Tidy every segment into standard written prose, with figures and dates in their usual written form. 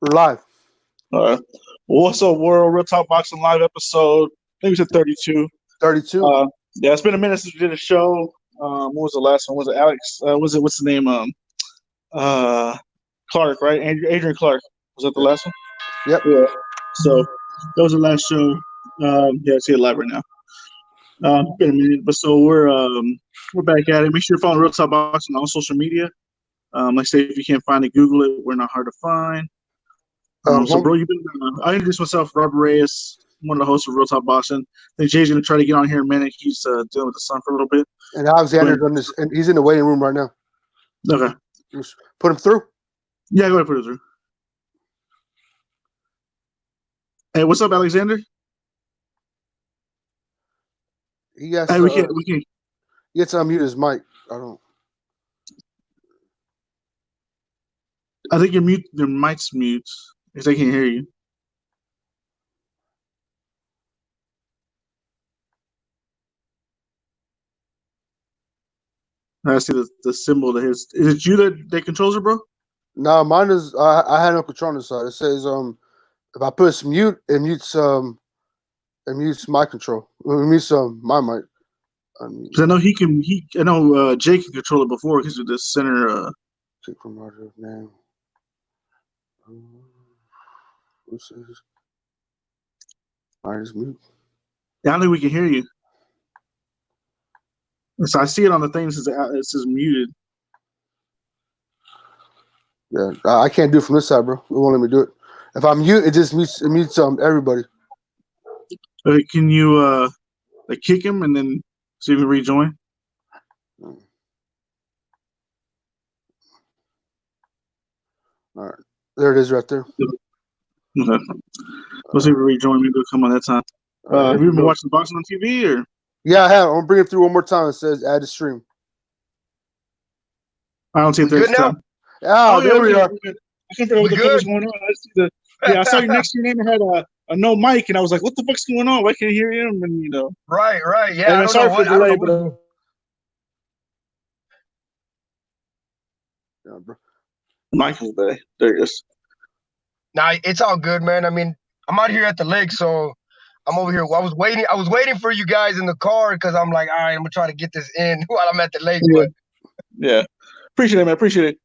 We're live. All right. Well, what's up, world? Real Talk Boxing Live episode. I think we said 32. 32. Yeah, it's been a minute since we did a show. What was the last one? Was it Alex? What's the name? Clark, right? Adrian Clark. Was that the last one? Yep. Yeah. So that was the last show. Yeah, I see it live right now. Been a minute, but so we're back at it. Make sure you're following Real Talk Boxing on social media. Like I say, if you can't find it, Google it. We're not hard to find. So, bro, you've been. I introduced myself, Robert Reyes, one of the hosts of Real Talk Boxing. I think Jay's gonna try to get on here in a minute. He's dealing with the sun for a little bit. And Alexander's on this, and he's in the waiting room right now. Okay. Just put him through. Yeah, go ahead, put it through. Hey, what's up, Alexander? He has. Hey, we can't. He has to unmute his mic. I think your mic's mute because they can't hear you. I see the symbol that his. Is it you that controls it, bro? No, mine is. I had no control on this side. It says if I push mute, it mutes my control. It mutes my mic. Because I know I know Jay can control it before because of the center. Check from Roger now. What's this? Mine is mute. Yeah, I don't think we can hear you. So I see it on the thing. It says muted. Yeah, I can't do it from this side, bro. It won't let me do it. If I mute, it just mutes everybody. Can you kick him and then see if he can rejoin? All right, there it is, right there. Okay. We'll see if he rejoin. Maybe he'll come on that time. Have you been watching boxing on TV or? Yeah, I have. I'm gonna bring it through one more time. It says add to stream. I don't see it there. Good now? Oh, there we are. I can't figure out what the fuck was going on. I saw you next to your name and had a no mic, and I was like, "What the fuck's going on? Why can't I hear him?" And Right, yeah. And sorry for the delay, but yeah, bro. Michael's day. There it is. Nah, it's all good, man. I mean, I'm out here at the lake, so I'm over here. I was waiting for you guys in the car because I'm like, all right, I'm gonna try to get this in while I'm at the lake. Yeah. But Yeah, appreciate it, man. Appreciate it.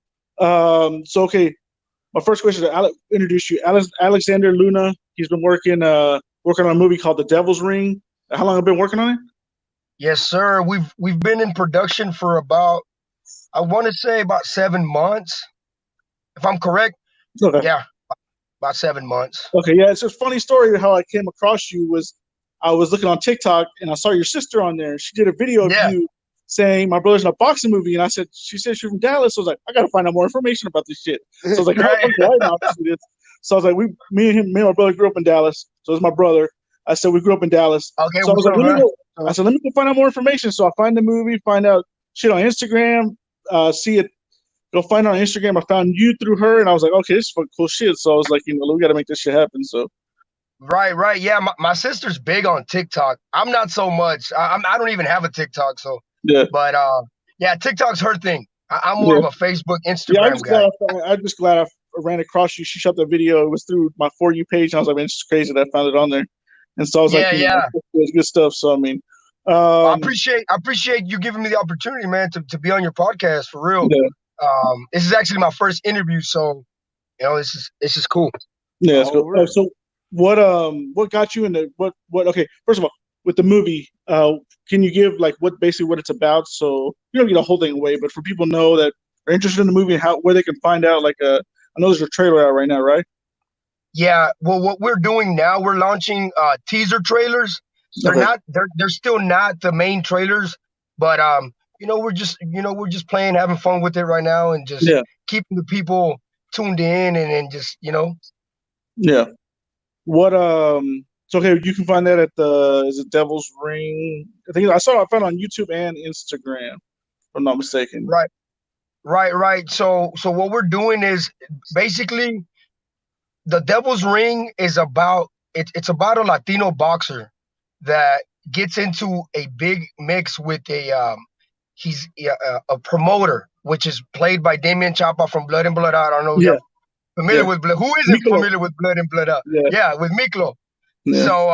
So okay, my first question to introduce you, Alexander Luna. He's been working on a movie called The Devil's Ring. How long have you been working on it? yes, sir. We've been in production for about, I want to say about 7 months, if I'm correct. Okay. Yeah, about 7 months. Okay, yeah, it's a funny story how I came across you was I was looking on TikTok and I saw your sister on there. She did a video of you saying my brother's in a boxing movie, and she said she's from Dallas. So I was like, I gotta find out more information about this shit. So I was like, Right. So I was like, me and my brother grew up in Dallas. So it's my brother. I said we grew up in Dallas. Okay, so I was like, man? let me go find out more information. So I find the movie, find out shit on Instagram, see it. Go find it on Instagram. I found you through her, and I was like, okay, this is fucking cool shit. So I was like, we got to make this shit happen. So, right. Yeah, my sister's big on TikTok. I'm not so much. I don't even have a TikTok. So, yeah. But yeah, TikTok's her thing. I'm more of a Facebook, Instagram guy. I'm just glad I ran across you. She shot the video. It was through my For You page. And I was like, man, it's just crazy that I found it on there. And so I was like, it was good stuff. So I mean, I appreciate you giving me the opportunity, man, to be on your podcast for real. Yeah. This is actually my first interview, so it's just cool. Yeah, it's cool. Right. So what got you into what? Okay, first of all, with the movie, can you give like what it's about? So you don't get the whole thing away, but for people to know that are interested in the movie and where they can find out. Like, I know there's a trailer out right now, right? Yeah. Well, what we're doing now, we're launching teaser trailers. They're still not the main trailers, but we're just playing, having fun with it right now, and just keeping the people tuned in and just Yeah. What So okay, you can find that at is it Devil's Ring? I found it on YouTube and Instagram, if I'm not mistaken. Right. So what we're doing is basically the Devil's Ring is about it's about a Latino boxer that gets into a big mix with he's a promoter, which is played by Damian Chapa from Blood and Blood Out. I don't know. Familiar with blood. Who isn't Miklo. familiar with blood and blood out? Yeah. Yeah, with Miklo. Yeah. So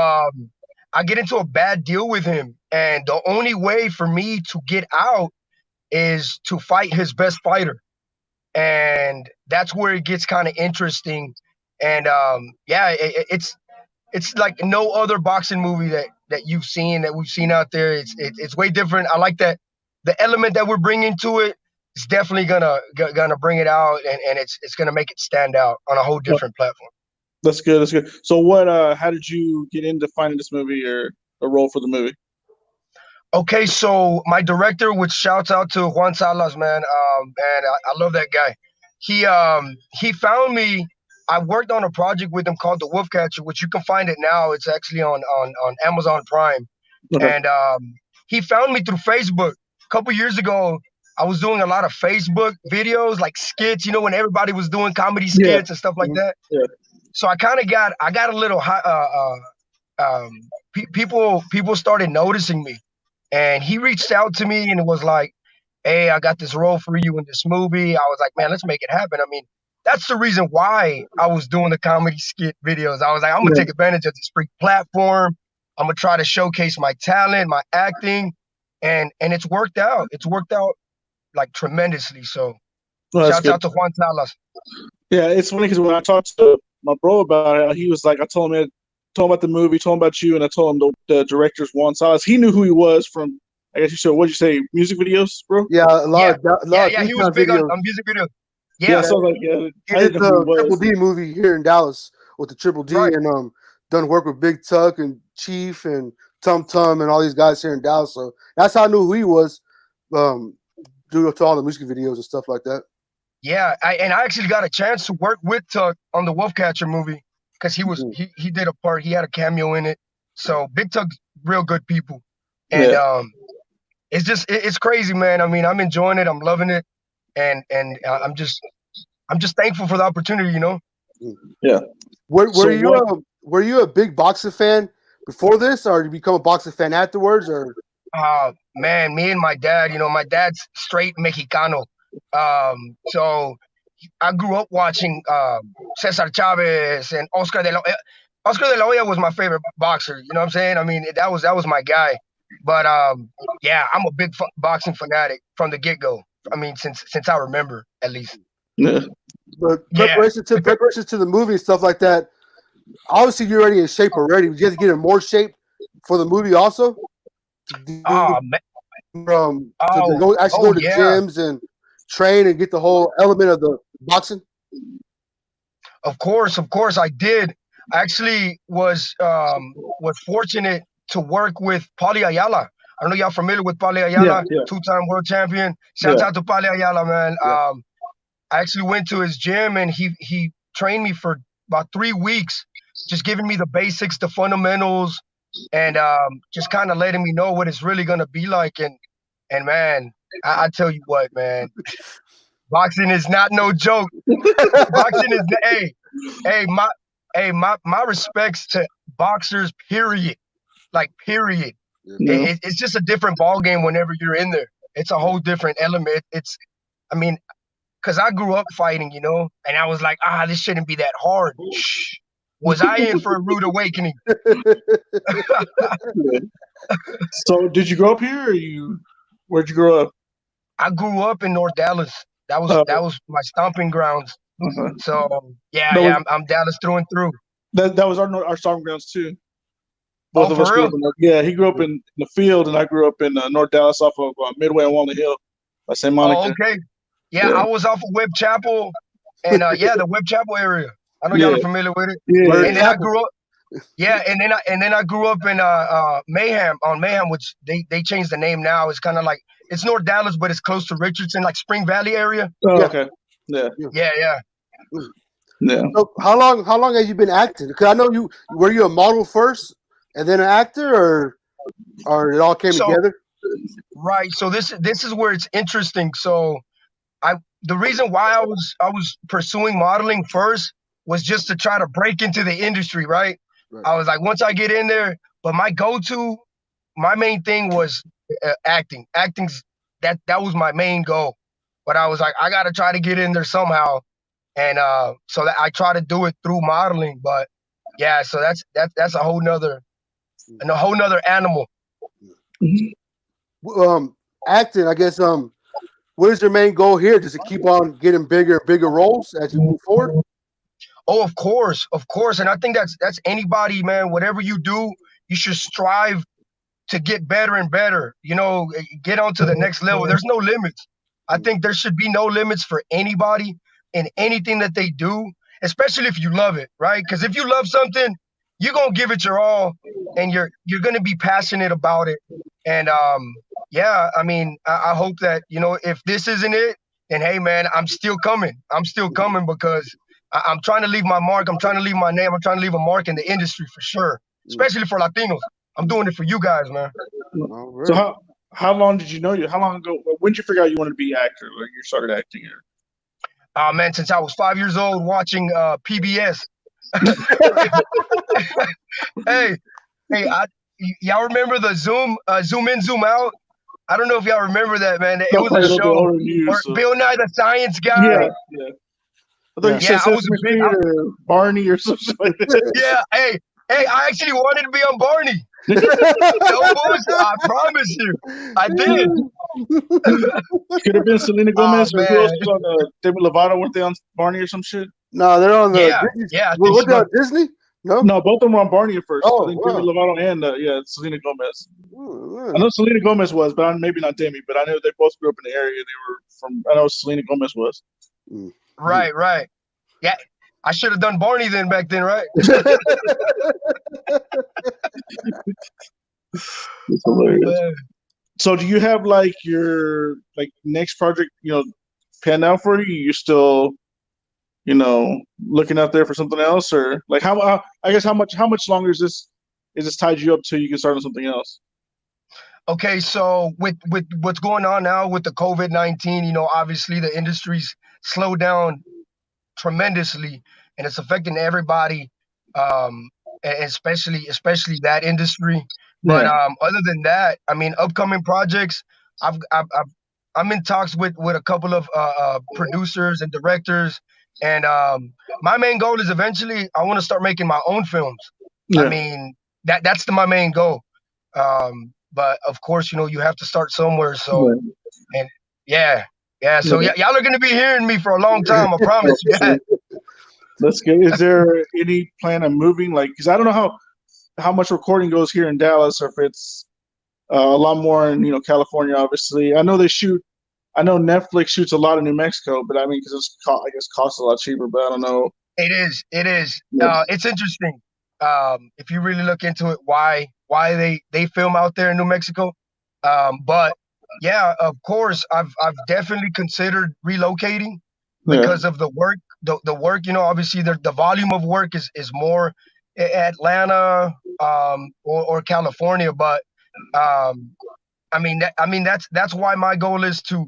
I get into a bad deal with him, and the only way for me to get out is to fight his best fighter, and that's where it gets kind of interesting. And yeah, it's like no other boxing movie that you've seen that we've seen out there. It's way different. I like that the element that we're bringing to it is definitely gonna bring it out, and it's gonna make it stand out on a whole different platform. That's good. That's good. So what? How did you get into finding this movie or a role for the movie? Okay, so my director, which shouts out to Juan Salas, man, and I love that guy. He found me. I worked on a project with him called The Wolf Catcher, which you can find it now. It's actually on Amazon Prime. Okay. And he found me through Facebook. A couple years ago, I was doing a lot of Facebook videos, like skits, you know, when everybody was doing comedy skits and stuff like that. Yeah. So I got a little people started noticing me, and he reached out to me and it was like, hey, I got this role for you in this movie. I was like, man, let's make it happen. I mean, that's the reason why I was doing the comedy skit videos. I was like, I'm gonna take advantage of this free platform. I'm gonna try to showcase my talent, my acting, and it's worked out. It's worked out like tremendously. So shouts out to Juan Salas. Yeah, it's funny because when I talked to my bro about it, he was like, I told him about the movie, told him about you, and I told him the director's Juan Salas. He knew who he was from, I guess you said, what'd you say, music videos, bro? Yeah, a lot yeah, he was big on music videos. Yeah, so like, yeah, he did the Triple D movie here in Dallas with the Triple D, right. and done work with Big Tuck and Chief and Tum Tum and all these guys here in Dallas. So that's how I knew who he was, due to all the music videos and stuff like that. Yeah, I actually got a chance to work with Tuck on the Wolfcatcher movie because he did a part. He had a cameo in it. So Big Tuck's real good people, and it's just it's crazy, man. I mean, I'm enjoying it. I'm loving it, and I'm just thankful for the opportunity, you know. Yeah. Were you a big boxing fan before this, or did you become a boxing fan afterwards, or? Man, me and my dad, you know, my dad's straight Mexicano. So I grew up watching Cesar Chavez and Oscar de la Hoya. Oscar de la Hoya was my favorite boxer. You know what I'm saying? I mean, that was my guy. But yeah, I'm a big boxing fanatic from the get go. I mean, since I remember, at least. Yeah. But preparation to the movie and stuff like that. Obviously, you're already in shape already. You have to get in more shape for the movie also. Oh man. To go to gyms and train and get the whole element of the boxing. Of course, I did. I actually was fortunate to work with Paulie Ayala. I don't know y'all familiar with Paulie Ayala, two-time world champion. Shout out to Paulie Ayala, man. I actually went to his gym and he trained me for about 3 weeks, just giving me the basics, the fundamentals, and just kind of letting me know what it's really gonna be like. And man, I tell you what, man, boxing is not no joke. Boxing is my respects to boxers. Period. Like period. It's just a different ball game whenever you're in there. It's a whole different element. I mean, because I grew up fighting, you know, and I was like, this shouldn't be that hard. Shh. Was I in for a rude awakening? So, did you grow up here, or where'd you grow up? I grew up in North Dallas. That was my stomping grounds. So I'm Dallas through and through. That was our stomping grounds too. Both of us grew up he grew up in the field, and I grew up in North Dallas off of Midway and Walnut Hill by St. Monica. Oh, okay. Yeah, I was off of Webb Chapel, and the Webb Chapel area. I know y'all are familiar with it. Yeah. And then I grew up. Yeah, and then I grew up in Mayhem, which they changed the name now. It's kind of like it's North Dallas, but it's close to Richardson, like Spring Valley area. Oh, okay. Yeah. So how long have you been acting? Because I know were you a model first and then an actor, or it all came together? Right. So this is where it's interesting. So the reason why I was pursuing modeling first was just to try to break into the industry, right? I was like, once I get in there, but my main thing was acting. Acting's that was my main goal. But I was like, I got to try to get in there somehow. and so that I try to do it through modeling. But yeah, so that's a whole nother animal. Acting, I guess. What is your main goal here? Just to keep on getting bigger and bigger roles as you move forward? Oh, of course, and I think that's anybody, man. Whatever you do, you should strive to get better and better. Get on to the next level. There's no limits. I think there should be no limits for anybody in anything that they do, especially if you love it, right? Because if you love something, you're gonna give it your all, and you're gonna be passionate about it. And yeah, I mean, I hope that if this isn't it, then hey, man, I'm still coming. I'm still coming because I'm trying to leave my mark. I'm trying to leave my name. I'm trying to leave a mark in the industry for sure, especially for Latinos. I'm doing it for you guys, man. All So right. how long did you know you? How long ago? When did you figure out you wanted to be actor? Like you started acting here? Man, since I was 5 years old watching PBS. Hey, hey, y'all remember the zoom in, zoom out? I don't know if y'all remember that, man. It No, was a probably a little bit show older than you. where So Bill Nye the Science yeah, Guy. yeah. I thought you Yeah, said I was a Sesame big. Street or Barney or something like that. Yeah, hey, I actually wanted to be on Barney. No bullshit. I promise you, I did. Could have been Selena Oh Gomez or who else man. was on David Lovato? Weren't they on Barney or some shit? No, they're on the Yeah, Disney. yeah, I think What they so. on Disney? No. No, both of them were on Barney at first. I Oh think David wow. Lovato and Selena Gomez. I Oh, know Selena Gomez was, but maybe not Demi. But I know they both grew up in the area. They were from. I know Selena Gomez was. yeah. Right. Yeah, I should have done Barney then back then, right? It's Oh hilarious. man. So, do you have like your next project? Panned out for you? You still looking out there for something else, or like how? I guess how much longer is this tied you up till you can start on something else? Okay, so with what's going on now with the COVID-19, obviously the industry's slowed down tremendously, and it's affecting everybody, and especially that industry. But Yeah, other than that, I mean, upcoming projects, I'm in talks with a couple of producers and directors, and my main goal is eventually I want to start making my own films. I yeah, mean, that's my main goal. But of course, you have to start somewhere. So, yeah. and yeah, yeah. So Yeah. y'all are gonna be hearing me for a long time. I promise you that. That's good. Is there any plan on moving? Like, because I don't know how much recording goes here in Dallas, or if it's a lot more in California. Obviously, I know they shoot. I know Netflix shoots a lot in New Mexico, but I mean, because I guess costs a lot cheaper. But I don't know. It is. It is. Yeah, It's interesting. If you really look into it, why they film out there in New Mexico. But yeah, of course, I've definitely considered relocating yeah, because of the work. The work, obviously the volume of work is more Atlanta, or California. But um, that's why my goal is to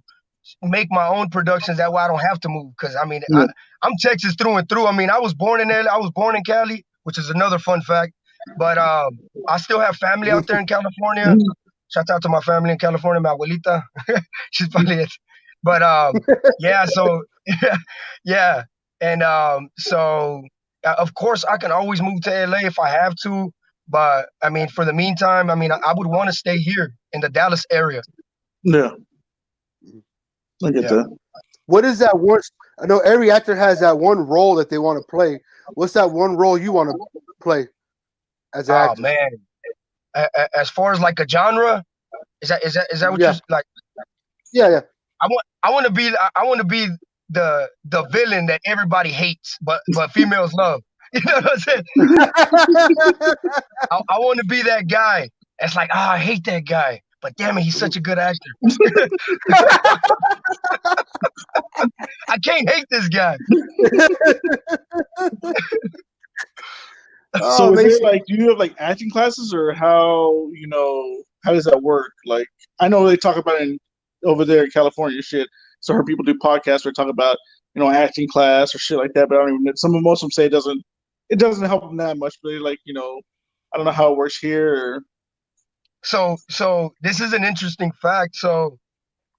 make my own productions. That way I don't have to move. Because I mean, yeah. I'm Texas through and through. I mean, I was born in LA. I was born in Cali, which is another fun fact. But I still have family out there in California. Shout out to my family in California, my abuelita. She's probably it. But yeah, so yeah, and so of course I can always move to LA if I have to. But I mean, for the meantime, I mean, I would want to stay here in the Dallas area. Yeah, I get Yeah. that. What is that one? I know every actor has that one role that they want to play. What's that one role you want to play as an Oh actor? man, as far as like a genre, is that what you Yeah, like? yeah. I want to be the villain that everybody hates, but females love. You know what I'm saying? I want to be that guy. That's like, I hate that guy, but damn it, he's such a good actor. I can't hate this guy. Oh, So, it is there makes like, do you have like acting classes, or how does that work? Like, I know they talk about it over there in California, shit. So, I heard people do podcasts where they talk about acting class or shit like that. But I don't even. Most of them say it doesn't help them that much. But they like, I don't know how it works here. So this is an interesting fact. So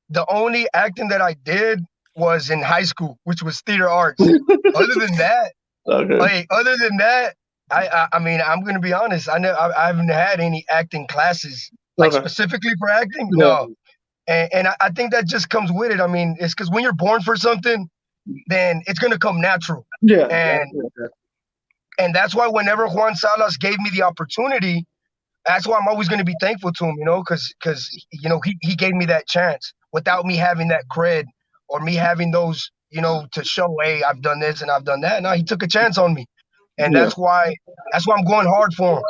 the only acting that I did was in high school, which was theater arts. Other than that, Okay. I mean, I'm gonna be honest. I haven't had any acting classes like Okay. specifically for acting. Yeah. No, and I think that just comes with it. I mean, it's because when you're born for something, then it's gonna come natural. Yeah. And that's why whenever Juan Salas gave me the opportunity, that's why I'm always going to be thankful to him, because he gave me that chance without me having that cred or me having those, to show, hey, I've done this and I've done that. No, he took a chance on me, and Yeah. that's why I'm going hard for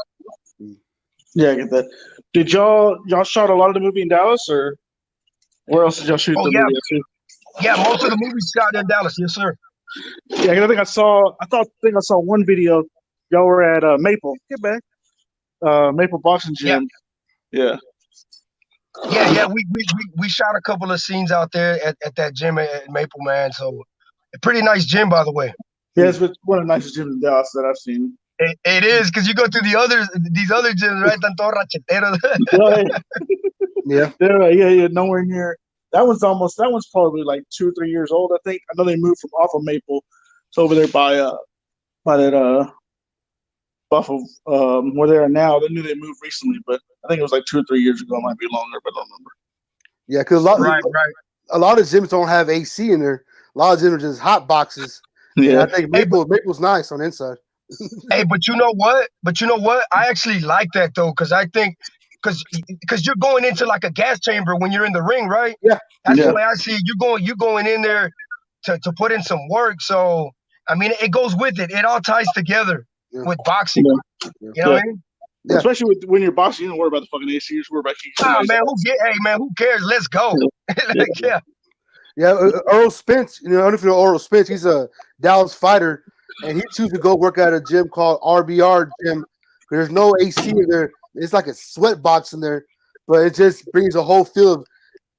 him. Yeah, I get that. Did y'all shot a lot of the movie in Dallas, or where else did y'all shoot the movie? Yeah, most of the movies shot in Dallas. Yes, sir. Yeah, I think I saw one video. Y'all were at Maple. Get back. Maple Boxing Gym. Yeah. Yeah. We shot a couple of scenes out there at that gym at Maple, man. So, a pretty nice gym, by the way. Yeah, it's one of the nicest gyms in Dallas that I've seen. It is, because you go to these other gyms, right? Tanto racheteros. Yeah. Nowhere near. That one's probably like 2 or 3 years old, I think. I know they moved from off of Maple to over there by that Buffalo, where they are now. They knew they moved recently, but I think it was like 2 or 3 years ago. It might be longer, but I don't remember. Yeah, because a lot of gyms don't have AC in there. A lot of gyms are just hot boxes. Yeah, I think Maple's nice on the inside. Hey, but you know what? I actually like that though, because I think because you're going into like a gas chamber when you're in the ring, right? Yeah, that's the way I see it. You going in there to put in some work. So I mean, it goes with it. It all ties together with boxing. You know what I mean? Yeah. Especially when you're boxing, you don't worry about the fucking AC. You just worry about man, who cares? Let's go. Yeah, Earl Spence. I don't know if you know Earl Spence. He's a Dallas fighter, and he chooses to go work at a gym called RBR Gym. There's no AC in there. It's like a sweat box in there, but it just brings a whole feel of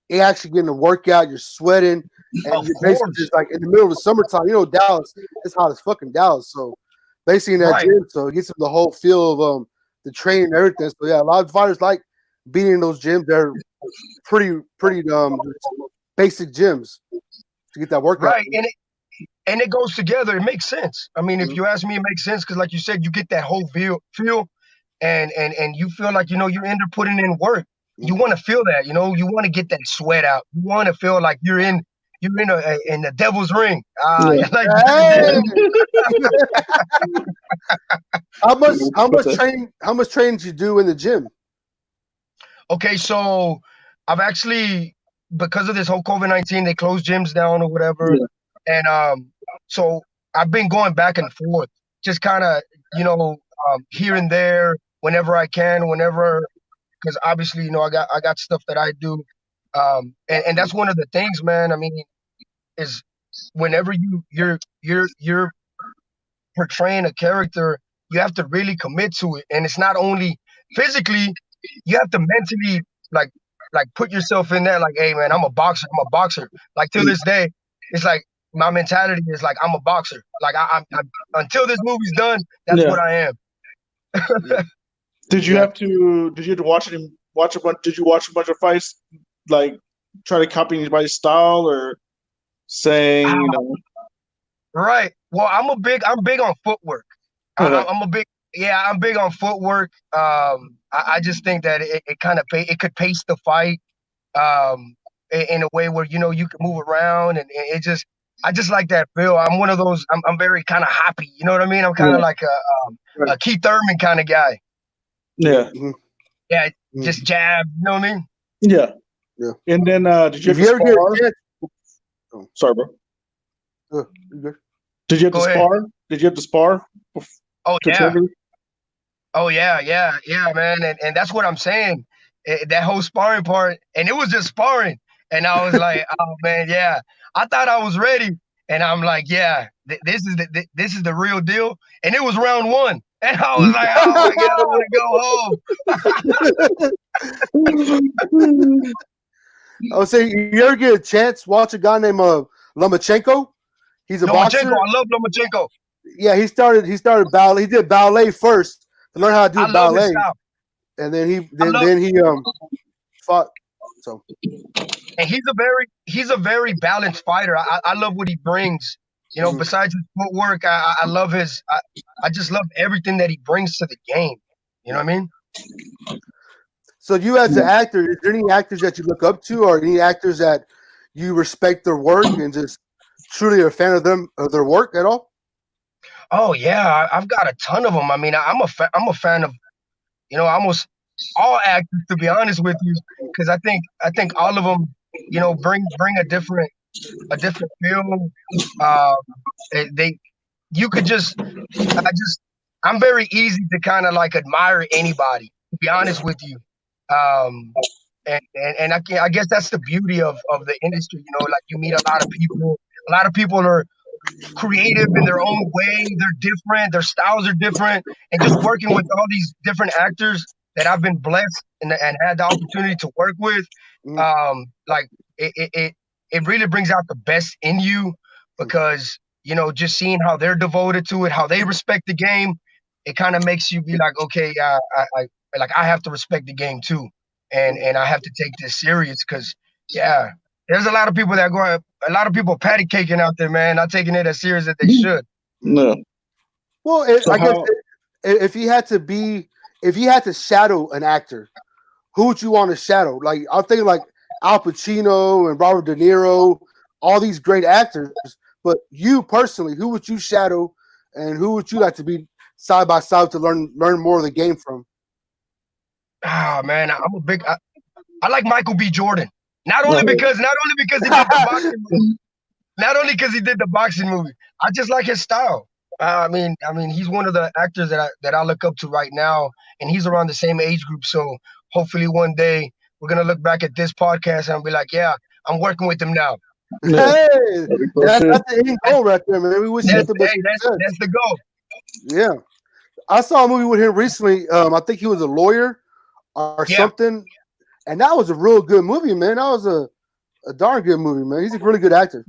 you actually getting a workout. You're sweating, and you're basically just like in the middle of the summertime. Dallas, it's hot as fucking Dallas. So basically in that gym, so it gets them the whole feel of the training and everything. So yeah, a lot of fighters like being in those gyms. They're pretty basic gyms to get that workout. Right, and it goes together. It makes sense. I mean, if you ask me, it makes sense because, like you said, you get that whole feel, and you feel like you're in there putting in work. You want to feel that, you want to get that sweat out. You want to feel like you're in the devil's ring. How much training do you do in the gym? Okay, so I've actually, because of this whole COVID-19, they closed gyms down or whatever, and so I've been going back and forth, just kind of here and there whenever I can, because obviously I got stuff that I do, and that's one of the things, man. I mean, is whenever you're portraying a character, you have to really commit to it, and it's not only physically, you have to mentally like put yourself in there. Like, hey, man, I'm a boxer. Like till this day, it's like my mentality is like I'm a boxer. Like I'm until this movie's done, that's what I am. Did you have to watch a bunch? Did you watch a bunch of fights, like try to copy anybody's style or saying, Right. Well, I'm big on footwork. I'm big on footwork. I just think that it could pace the fight in a way where you can move around, and I just like that feel. I'm one of those. I'm very kind of hoppy. You know what I mean? I'm kind of like a Keith Thurman kind of guy. Yeah. Yeah. Just jab. You know what I mean? Yeah. Yeah. And then did you ever spar? Oh, sorry, bro. Did you have to spar? Did you have to spar? Oh yeah. Oh yeah, man, and that's what I'm saying. That whole sparring part, and it was just sparring, and I was like, oh man, yeah. I thought I was ready, and I'm like, yeah, this is the real deal. And it was round 1, and I was like, oh my god, I want to go home. I would say, you ever get a chance watch a guy named Lomachenko? He's a boxer. I love Lomachenko. Yeah, he started ballet. He did ballet first to learn how to do ballet, and then he fought So, and he's a very balanced fighter. I love what he brings. You know, besides his footwork, I love I just love everything that he brings to the game. You know what I mean? so you as an actor, is there any actors that you look up to, or any actors that you respect their work and just truly are a fan of them of their work at all? Oh yeah, I've got a ton of them. I mean, I'm a fan of almost all actors, to be honest with you, because I think all of them bring a different feel. Um, they you could just I just I'm very easy to kind of like admire anybody, to be honest with you. Um, and I guess that's the beauty of the industry. You know, like you meet a lot of people. A lot of people are creative in their own way. They're different. Their styles are different, and just working with all these different actors that I've been blessed and had the opportunity to work with, Mhm. like it really brings out the best in you because just seeing how they're devoted to it, how they respect the game, it kind of makes you be like, okay, I have to respect the game too, and I have to take this serious because yeah, there's a lot of people that go, a lot of people patty caking out there, man, not taking it as serious as they should. No. Well, So I guess how? if he had to be, if he had to shadow an actor, who would you want to shadow? Like I'm thinking like Al Pacino and Robert De Niro, all these great actors. But you personally, who would you shadow, and who would you like to be side by side to learn more of the game from? Ah, man, I like Michael B. Jordan. No. Not only because he did the boxing movie, not only because he did the boxing movie. I just like his style. I mean, he's one of the actors that I look up to right now, and he's around the same age group. So hopefully one day we're gonna look back at this podcast and be like, yeah, I'm working with him now. Yeah. Hey, That'd be cool shit. that's the end goal right there, man. We wish you That's nothing but hey, success. that's the goal. Yeah, I saw a movie with him recently. I think he was a lawyer or Yeah. something, and that was a real good movie, man. That was a darn good movie, man. He's a really good actor.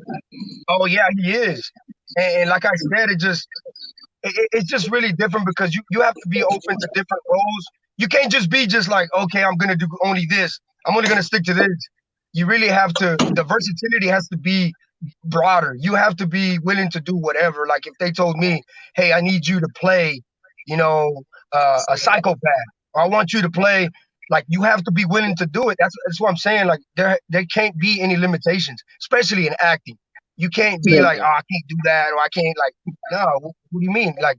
Oh yeah, he is. And like I said, it's just really different because you have to be open to different roles. You can't just be just like, okay, I'm gonna do only this. I'm only gonna stick to this. You really have to. The versatility has to be broader. You have to be willing to do whatever. Like if they told me, hey, I need you to play, a psychopath, or I want you to play. Like you have to be willing to do it. That's what I'm saying. Like there can't be any limitations, especially in acting. You can't be Yeah. like, oh, I can't do that, or I can't like. No, what do you mean? Like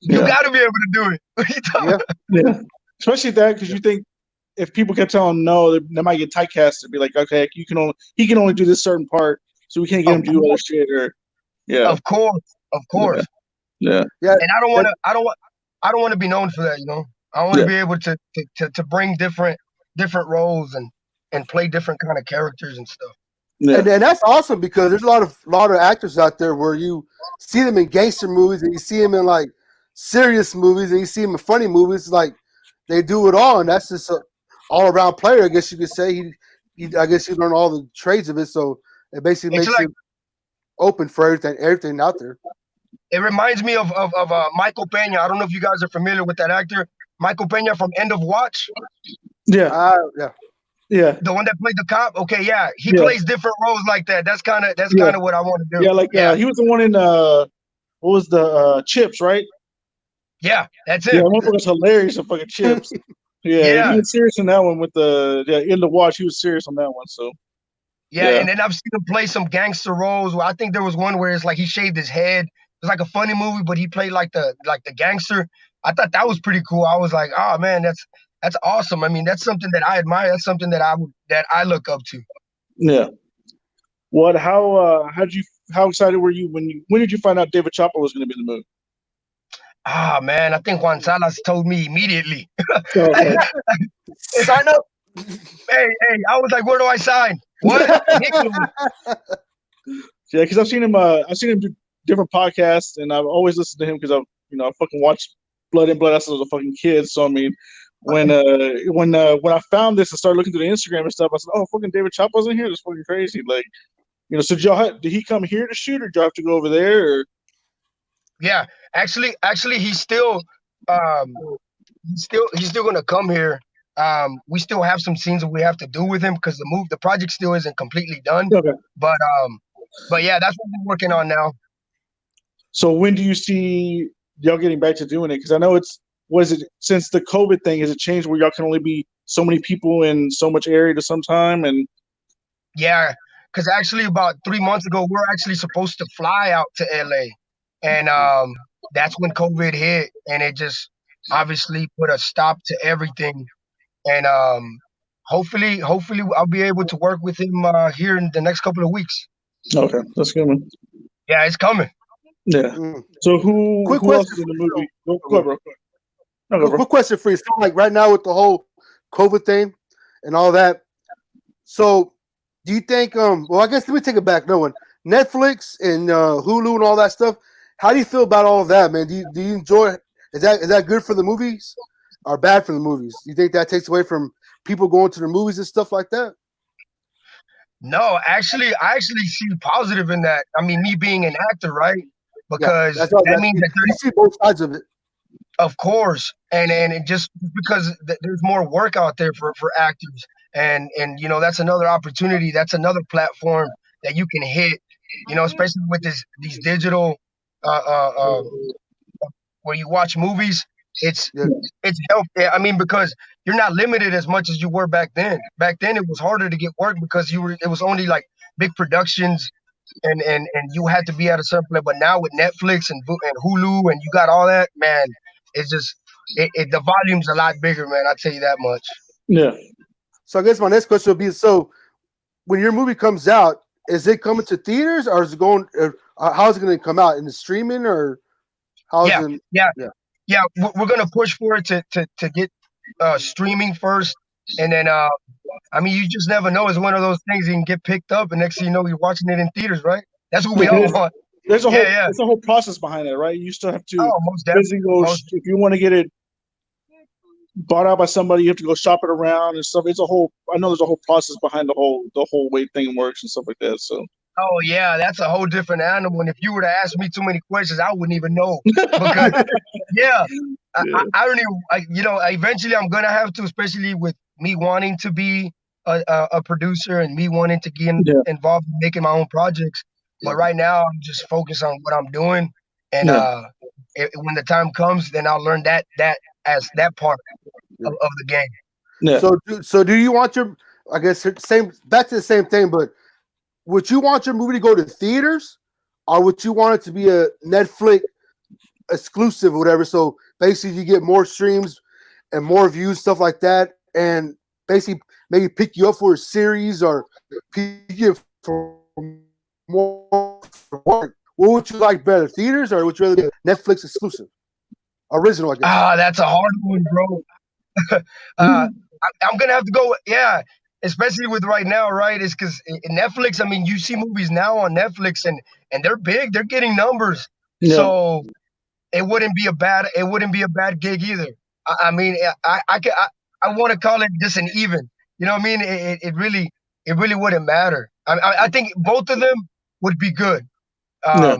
you Yeah. got to be able to do it. What are you talking Yeah, about? Yeah. Especially that because you think if people kept telling him no, they might get typecast and be like, okay, he can only do this certain part, so we can't get Of him to do other course, shit or yeah, of course, of yeah, course. yeah, yeah. And I don't want That, to. I don't want to be known for that. I want to yeah, be able to bring different roles and play different kind of characters and stuff. yeah, and that's awesome because there's a lot of actors out there where you see them in gangster movies and you see them in like serious movies and you see them in funny movies. Like they do it all, and that's just a all around player. I guess you could say I guess you learn all the trades of it, so it basically It's makes like it open for everything out there. it reminds me of Michael Pena. I don't know if you guys are familiar with that actor, Michael Pena from End of Watch, yeah, Yeah. yeah, the one that played the cop. Okay, yeah, he yeah, plays different roles like that. That's yeah, kind of what I want to do. yeah. Like Yeah, he was the one in what was the Chips, right? yeah, that's Yeah, him. that motherfucker's hilarious in fucking Chips. Yeah, he Yeah, was serious in that one with the in the watch. He was serious on that one. So yeah, yeah, and then I've seen him play some gangster roles. Where I think there was one where it's like he shaved his head. It was like a funny movie, but he played like the gangster. I thought that was pretty cool. I was like, oh man, that's awesome. I mean, that's something that I admire. That's something that I look up to. yeah. What? How did you? How excited were you when did you find out David Chopper was going to be in the movie? Ah man, I think Juan Salas told me immediately. Okay. Sign up. Hey, I was like, where do I sign? What? Instantly. Yeah, because I've seen him do different podcasts, and I've always listened to him because I fucking watched Blood in Blood since I was a fucking kid. So I mean, when I found this and started looking through the Instagram and stuff, I said, oh, fucking David Chopper's in here. That's fucking crazy. Like, so did he come here to shoot, or did y'all have to go over there? Or Yeah, actually, he's still gonna come here. We still have some scenes that we have to do with him because the project still isn't completely done. Okay. But yeah, that's what we're working on now. So when do you see y'all getting back to doing it? Because I know was it since the COVID thing, has it changed where y'all can only be so many people in so much area to some time? And Yeah, because actually about 3 months ago, we're actually supposed to fly out to LA, and that's when COVID hit, and it just obviously put a stop to everything. And hopefully, I'll be able to work with him here in the next couple of weeks. okay, that's a good one. Yeah, it's coming. Yeah. Mm. So Quick who else question is in the for you. movie? Go ahead, bro. No, go, bro. Quick question for you. So, like right now with the whole COVID thing and all that, so do you think? Well, I guess let me take it back. No one, Netflix and Hulu and all that stuff. How do you feel about all of that, man? Do you enjoy? Is that good for the movies or bad for the movies? Do you think that takes away from people going to the movies and stuff like that? No, actually, I actually see positive in that. I mean, me being an actor, right? Yeah, Because that's all. that means that You see both sides of it. of course, and it just because there's more work out there for actors, and that's another opportunity, that's another platform that you can hit, especially with these digital, uh, uh, um, where you watch movies. It's Yeah, it's help. I mean, because you're not limited as much as you were back then. Back then, it was harder to get work because it was only like big productions and you had to be at a certain place. But now with Netflix and Hulu and you got all that, man, it's just the volume's a lot bigger, man. I tell you that much. Yeah. So I guess my next question would be: so when your movie comes out, is it coming to theaters or is it going? How is it going to come out in the streaming or how's Yeah, it? yeah, Yeah. yeah. We're gonna push for it to get streaming first, and then I mean, you just never know. It's one of those things you can get picked up, and next thing you know, you're watching it in theaters, right? That's what Yeah, we all want. Yeah, yeah. there's a whole process behind it, right? You still have to Oh, most definitely. physically go Most. if you want to get it bought out by somebody, you have to go shop it around and stuff. It's a whole I know there's a whole process behind the whole way thing works and stuff like that. So Oh yeah, that's a whole different animal. And if you were to ask me too many questions, I wouldn't even know because yeah, yeah. I don't even. Eventually I'm gonna have to, especially with me wanting to be a producer and me wanting to get Yeah. involved in making my own projects. But right now I'm just focused on what I'm doing, and Yeah. when the time comes, then I'll learn that as that part Yeah. of the game. Yeah. So do you want your? I guess same back to the same thing, but would you want your movie to go to theaters, or would you want it to be a Netflix exclusive or whatever? So basically, you get more streams and more views, stuff like that, and basically maybe pick you up for a series or pick you up for more work. What would you like better, theaters, or would you rather be a Netflix exclusive, original? I guess. Ah, that's a hard one, bro. I'm gonna have to go. Yeah, especially with right now, right? It's because Netflix. I mean, you see movies now on Netflix, and they're big. They're getting numbers, Yeah. so it wouldn't be a bad gig either. I mean, I want to call it just an even. You know what I mean? It really wouldn't matter. I think both of them would be good. Yeah.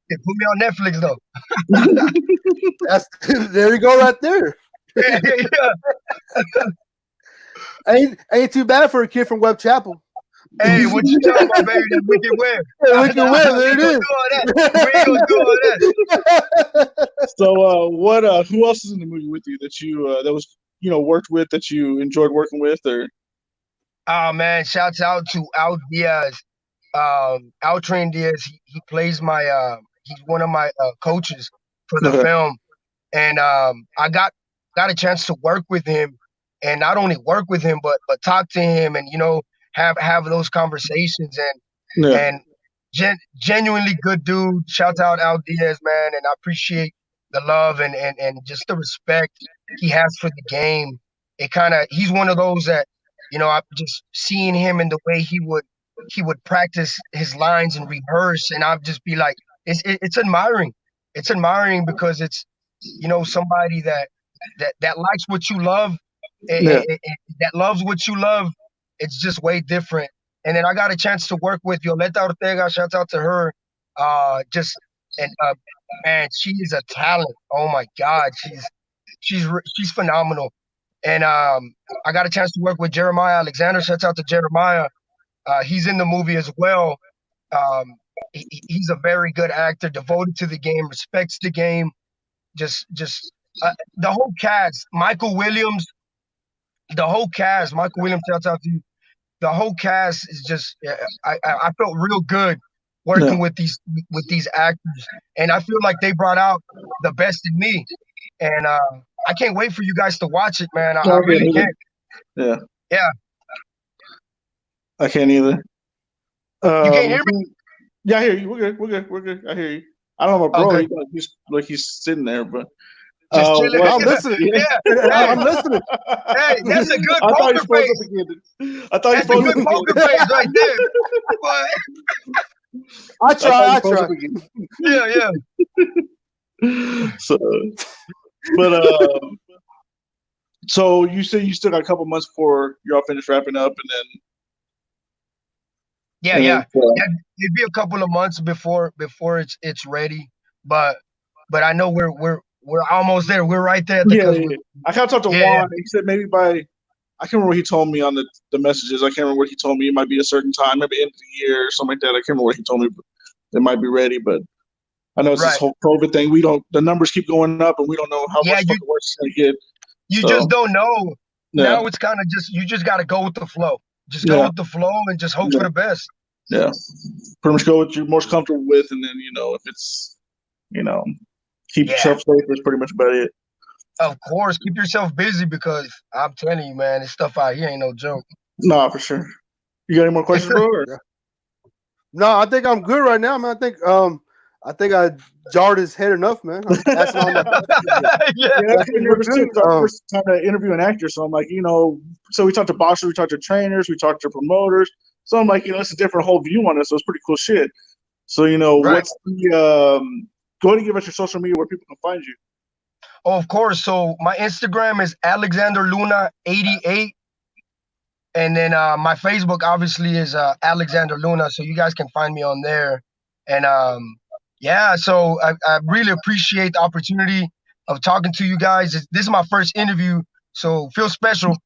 They put me on Netflix though. That's there you go, right there. Yeah. Ain't too bad for a kid from Web Chapel. Hey, what you talking about, baby? That wicked web. Hey, look at where We there ain't it gonna is. do all that. We ain't gonna do all that. So what who else is in the movie with you that you that was worked with that you enjoyed working with or Oh man, shouts out to Al Diaz. Al Train Diaz. He plays he's one of my coaches for the okay. film. And I got a chance to work with him, and not only work with him, but talk to him, and have those conversations, Yeah. and genuinely good dude. Shout out Al Diaz, man, and I appreciate the love and just the respect he has for the game. He's one of those that I'm just seeing him and the way he would practice his lines and rehearse, and I'd just be like, it's admiring. It's admiring because it's somebody that likes what you love, Yeah. that loves what you love. It's just way different. And then I got a chance to work with Violeta Ortega. Shout out to her. Just and man, she is a talent. Oh my God, she's phenomenal. and I got a chance to work with Jeremiah Alexander. Shouts out to Jeremiah. He's in the movie as well. He's a very good actor, devoted to the game, respects the game. Just the whole cast. Michael Williams, the whole cast. Michael Williams, shouts out to you. The whole cast is just. I felt real good working with these actors, and I feel like they brought out the best in me. And I can't wait for you guys to watch it, man. I really can't. Yeah. Yeah. I can't either. You can't hear me? Yeah, I hear you. We're good. I hear you. I don't know, bro. Okay. He's sitting there, but just chilling. I'm listening. Yeah. I'm listening. Hey, that's a good I thought poker you froze face. up again. I thought That's you a froze good up poker again. face right there. But, I try. yeah. So, but so you say you still got a couple months before you're all finished wrapping up, and then yeah. It'd be a couple of months before it's ready, but I know we're almost there. We're right there at the cusp. I kind of talked to Juan. He said maybe by I can't remember what he told me on the messages. I can't remember what he told me. It might be a certain time, maybe end of the year or something like that. I can't remember what he told me. But it might be ready, but I know it's this whole COVID thing. The numbers keep going up, and we don't know how much fucking worse it's gonna get. You just don't know. Now it's kind of you just got to go with the flow. Just go with the flow and just hope for the best. Yeah, pretty much go what you're most comfortable with, and then if it's keep yourself safe. That's pretty much about it. Of course, keep yourself busy because I'm telling you, man, this stuff out here ain't no joke. Nah, for sure. You got any more questions, bro? No, I think I'm good right now, man. I think I jarred his head enough, man. That's all my that's nervous too. It's our first time to interview an actor, so I'm like, so we talked to boxers, we talked to trainers, we talked to promoters. So I'm like, it's a different whole view on it. So it's pretty cool shit. So what's the go ahead and give us your social media where people can find you. Oh, of course. So my Instagram is AlexanderLuna88. And then my Facebook obviously is Alexander Luna. So you guys can find me on there. And so I really appreciate the opportunity of talking to you guys. This is my first interview, so feel special.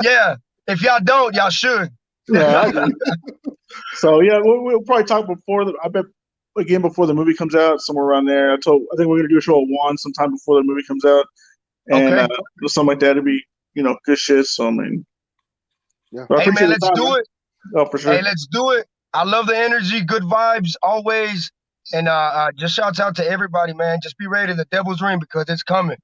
Yeah. If y'all don't, y'all should. So we'll probably talk before I bet again before the movie comes out, somewhere around there. I think we're gonna do a show at Juan sometime before the movie comes out, and something like that. It'd be good shit. So I mean, hey man, let's do it. Oh, for sure. Hey, let's do it. I love the energy, good vibes always, and just shouts out to everybody, man. Just be ready, the devil's ring, because it's coming.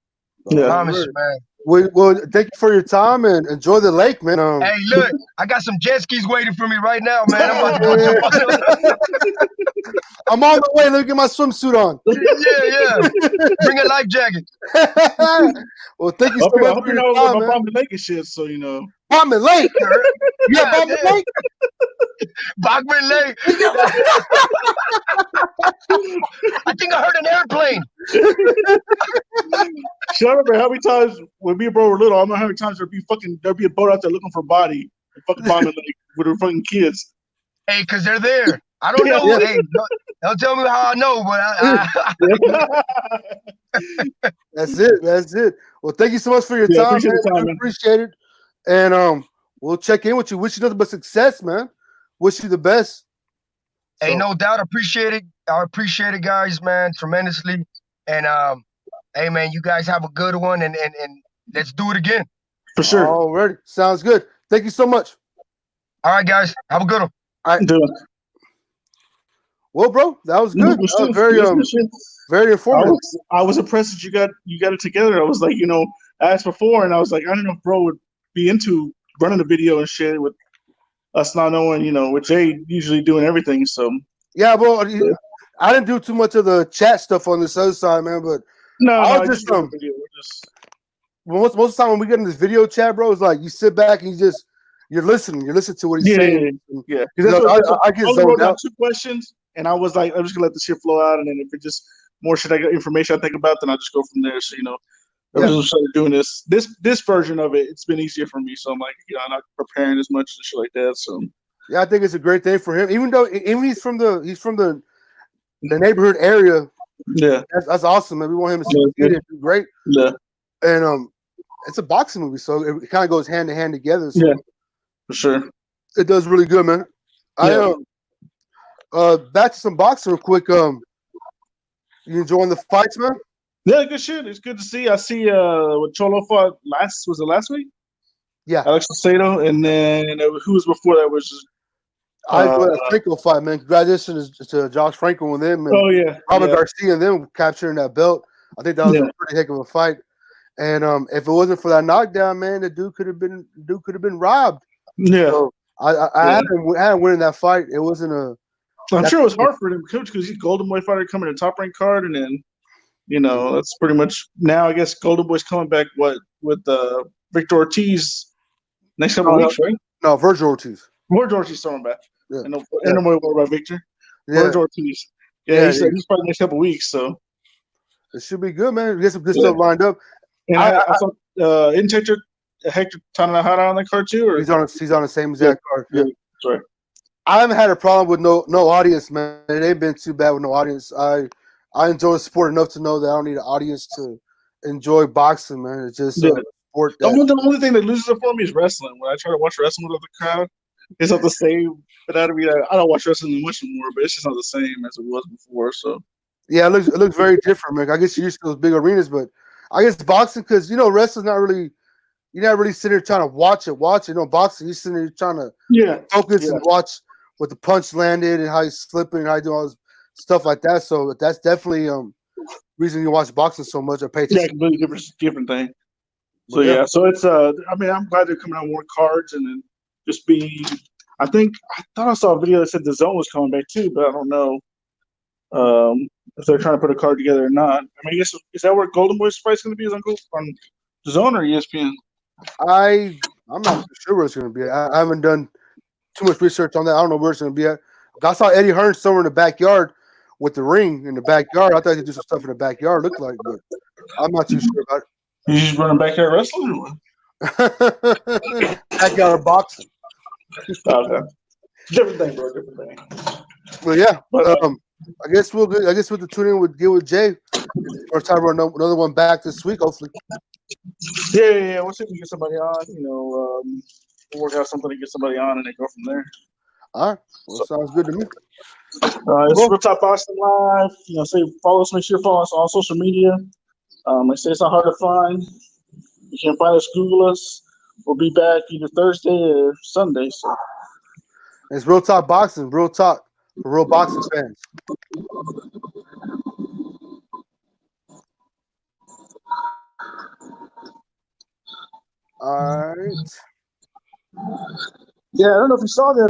I promise you, man. Well, thank you for your time and enjoy the lake, man. Hey, look, I got some jet skis waiting for me right now, man. I'm about to go jump on. I'm on the way. Let me get my swimsuit on. Yeah. Bring a life jacket. Well, thank you so much for your time, man. Bachman Lake and shit, so Bachman Lake. Yeah, Bachman Lake. Bachman Lake. I think I heard an airplane. I remember how many times when me and bro were little, I remember how many times there'd be a boat out there looking for a body in fucking Bachman Lake with her fucking kids. Hey, because they're there. I don't know. Yeah. Hey, don't tell me how I know, but That's it. Well, thank you so much for your time, man. Appreciate it. And we'll check in with you. Wish you nothing but success, man. Wish you the best. Hey, no doubt. Appreciate it. I appreciate it, guys, man, tremendously. And hey, man, you guys have a good one, and let's do it again. For sure. Alrighty. Sounds good. Thank you so much. All right, guys. Have a good one. All right. Well, bro, that was good. That was very informative. I was impressed that you got it together. I was like, I asked before, and I was like, I don't know if bro would be into running a video and shit with us not knowing, with Jay usually doing everything. So yeah, bro, I didn't do too much of the chat stuff on this other side, man. But most of the time when we get in this video chat, bro, it's like you sit back and you're listening to what he's saying. Yeah. I get zoned out. 2 questions. And I was like, I'm just gonna let this shit flow out, and then if it just more shit information I think about, then I'll just go from there. So I just started doing this version of it. It's been easier for me, so I'm like, I'm not preparing as much and shit like that. So yeah, I think it's a great thing for him. Even he's from the neighborhood area. Yeah, that's awesome, man. We want him to succeed and do great. Yeah, and it's a boxing movie, so it kind of goes hand in hand together. So Yeah, for sure. it does really good, man. Yeah. Back to some boxing real quick. You enjoying the fights, man? Yeah, good shit. It's good to see. I see what Cholo fought last week? Yeah, Alex Sato, and then who was before that was just I enjoyed that Franco fight, man. Congratulations to Josh Franco and them, and oh yeah. Robert Yeah. Garcia and them capturing that belt. I think that was Yeah. a pretty heck of a fight. And if it wasn't for that knockdown, man, the dude could have been robbed. Yeah. So I had him winning that fight. It wasn't a. I'm sure it was hard for him, coach, because he's Golden Boy fighter coming to top rank card, and then that's pretty much now. I guess Golden Boy's coming back. What with Victor Ortiz next couple weeks, right? No, Virgil Ortiz. Virgil Ortiz throwing back. Yeah. And no more about Victor. Yeah. Virgil Ortiz. Yeah, he's probably next couple weeks, so it should be good, man. We get some good stuff lined up. And I saw isn't Hector Tanahara on the card too, or he's on the same exact card. Yeah, that's right. I haven't had a problem with no audience, man. It ain't been too bad with no audience. I enjoy the sport enough to know that I don't need an audience to enjoy boxing, man. It's just a sport that the only thing that loses it for me is wrestling. When I try to watch wrestling with the crowd, it's not the same. But I don't watch wrestling much anymore, but it's just not the same as it was before. So yeah, it looks very different, man. I guess you're used to those big arenas, but I guess boxing, because wrestling's not really. You're not really sitting there trying to watch it. Boxing, you're sitting there trying to focus and watch what the punch landed and how he's slipping and how he doing all this stuff like that. So that's definitely reason you watch boxing so much or pay attention. Yeah, completely different thing. So so it's I mean, I'm glad they're coming out more cards and then just be. I thought I saw a video that said the Zone was coming back too, but I don't know if they're trying to put a card together or not. I mean, I guess is that where Golden Boy's fight's going to be? Is on the Zone or ESPN? I'm not too sure where it's going to be. I haven't done too much research on that. I don't know where it's going to be at. I saw Eddie Hearn somewhere in the backyard with the ring in the backyard. I thought he'd do some stuff in the backyard. Looked like, but I'm not too sure about it. You just running backyard wrestling or what? Backyard boxing. Okay. Different thing, bro. Different thing. Well, yeah. I guess we'll tune in with Jay. First time we're another one back this week, hopefully. Yeah. We'll see if we can get somebody on. We'll work out something to get somebody on, and then go from there. All right. Well, sounds good to me. It's Real Talk Boxing Live. Follow us. Make sure you follow us on social media. Like I say, it's not hard to find. You can find us. Google us. We'll be back either Thursday or Sunday. So it's Real Talk Boxing. Real talk for real boxing fans. All right. Yeah, I don't know if you saw that.